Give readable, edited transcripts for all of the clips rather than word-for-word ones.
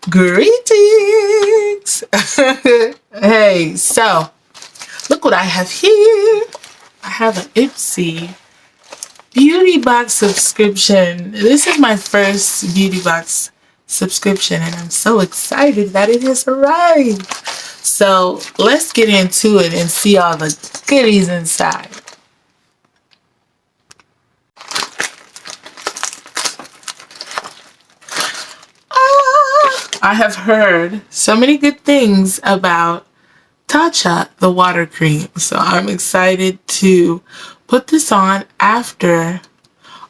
Greetings! Hey, so look what I have here. I have an Ipsy beauty box subscription. This is my first beauty box subscription, and I'm so excited that it has arrived. So let's get into it and see all the goodies inside. I have heard so many good things about Tatcha, the water cream. So I'm excited to put this on after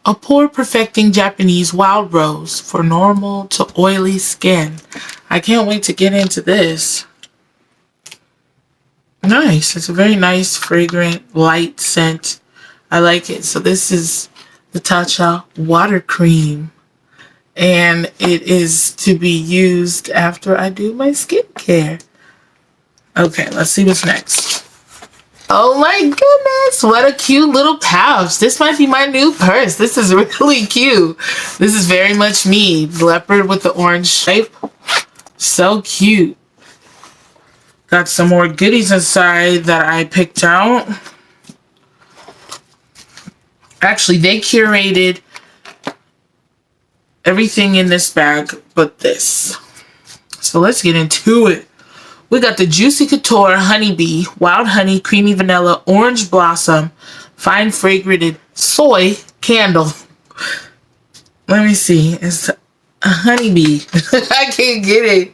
a pore perfecting Japanese wild rose for normal to oily skin. I can't wait to get into this. Nice. It's a very nice, fragrant, light scent. I like it. So this is the Tatcha water cream. And it is to be used after I do my skincare. Okay, let's see what's next. Oh my goodness, what a cute little pouch. This might be my new purse. This is really cute. This is very much me. Leopard with the orange shape. So cute. Got some more goodies inside that I picked out. Actually, they curated everything in this bag but this. So let's get into it. We got the Juicy Couture Honeybee, Wild Honey, Creamy Vanilla, Orange Blossom, Fine Fragrated Soy Candle. Let me see. It's a honeybee. I can't get it.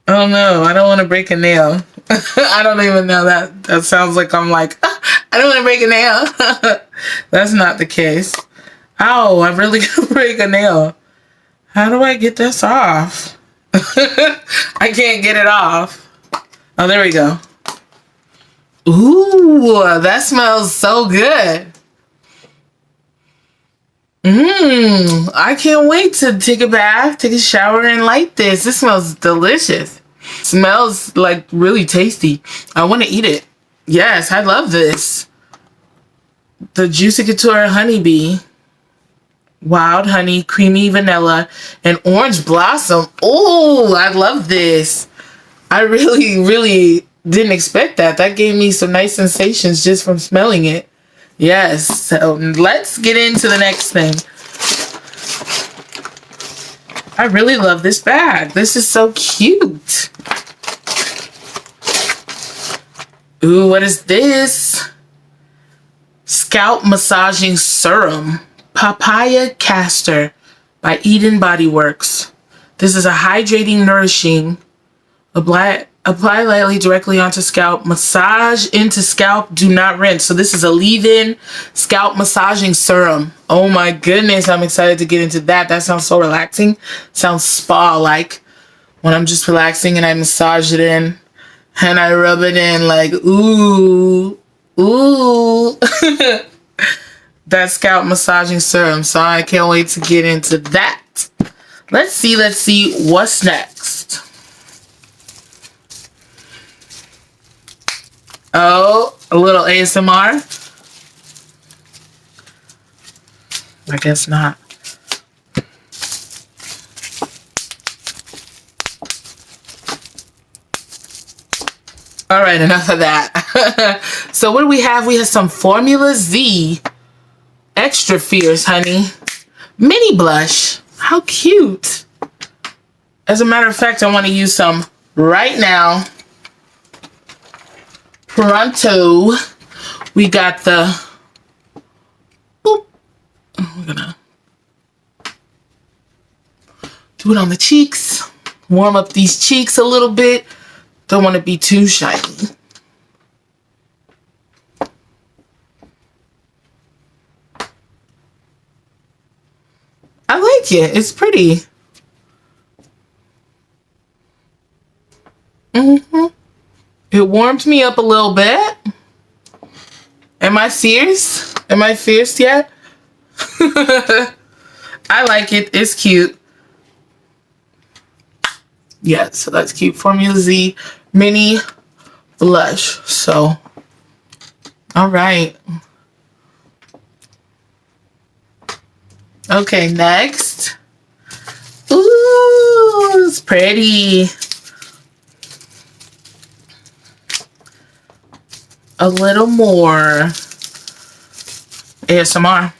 Oh no, I don't want to break a nail. I don't even know that. That sounds like I'm like, I don't want to break a nail. That's not the case. Ow, I really gotta break a nail. How do I get this off? I can't get it off. Oh, there we go. Ooh, that smells so good. I can't wait to take a bath, take a shower, and light this. This smells delicious. Smells like really tasty. I want to eat it. Yes, I love this. The Juicy Couture Honeybee, Wild Honey, Creamy Vanilla, and Orange Blossom. Oh, I love this. I really didn't expect that. That gave me some nice sensations just from smelling it. Yes, so let's get into the next thing. I really love this bag. This is so cute. Ooh, what is this? Scalp Massaging Serum. Papaya Castor by Eden Body Works. This is a hydrating, nourishing. Apply lightly directly onto scalp. Massage into scalp. Do not rinse. So this is a leave-in scalp massaging serum. Oh my goodness, I'm excited to get into that. That sounds so relaxing. Sounds spa-like. When I'm just relaxing and I massage it in and I rub it in like, ooh, ooh. That scalp massaging serum. So I can't wait to get into that. Let's see what's next. Oh, a little ASMR. I guess not. All right, enough of that. So what do we have? We have some Formula Z Extra Fierce Honey Mini Blush. How cute. As a matter of fact, I want to use some right now. Pronto. We got the, boop. We're gonna do it on the cheeks. Warm up these cheeks a little bit. Don't want to be too shiny. I like it. It's pretty. It warmed me up a little bit. Am I fierce? Am I fierce yet? I like it. It's cute. Yeah, so that's cute. Formula Z Mini Blush. So, all right. Okay, next. Ooh, it's pretty. A little more ASMR.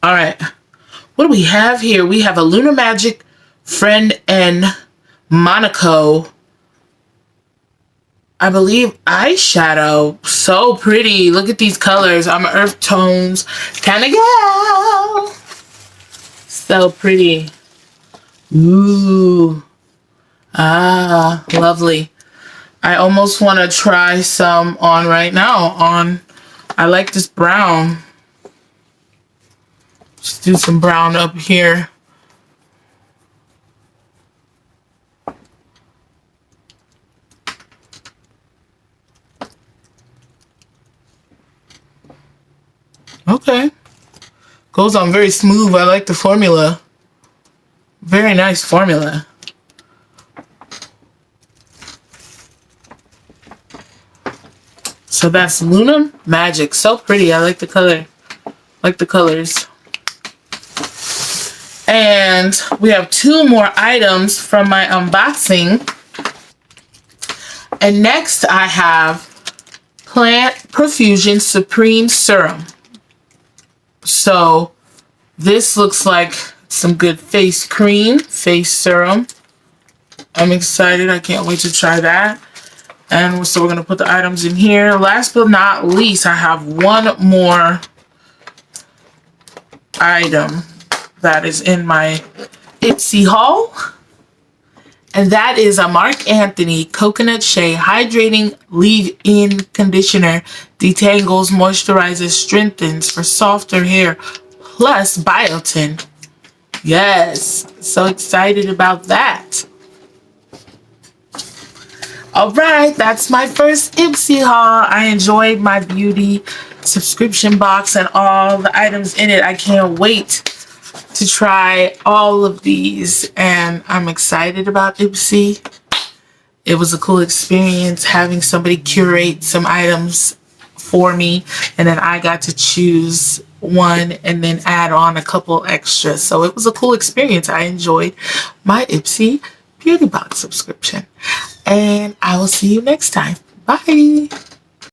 All right. What do we have here? We have a Lunar Magic Friend and Monaco, I believe, eyeshadow. So pretty. Look at these colors. I'm earth tones kind of gal. So pretty. Ooh. Ah, lovely. I almost want to try some on right now. I like this brown. Let's do some brown up here. Okay. Goes on very smooth. I like the formula. Very nice formula. So that's Lunar Magic. So pretty. I like the color. Like the colors. And we have 2 more items from my unboxing. And next I have Plant Profusion Supreme Serum. So this looks like some good face cream, face serum. I'm excited. I can't wait to try that. And so we're going to put the items in here. Last but not least, I have one more item that is in my Ipsy haul. And that is a Marc Anthony Coconut Shea Hydrating Leave-In Conditioner. Detangles, moisturizes, strengthens for softer hair. Plus biotin. Yes. So excited about that. Alright, that's my first Ipsy haul. I enjoyed my beauty subscription box and all the items in it. I can't wait to try all of these, and I'm excited about Ipsy. It was a cool experience having somebody curate some items for me, and then I got to choose one and then add on a couple extras. So it was a cool experience. I enjoyed my Ipsy beauty box subscription, and I will see you next time. Bye.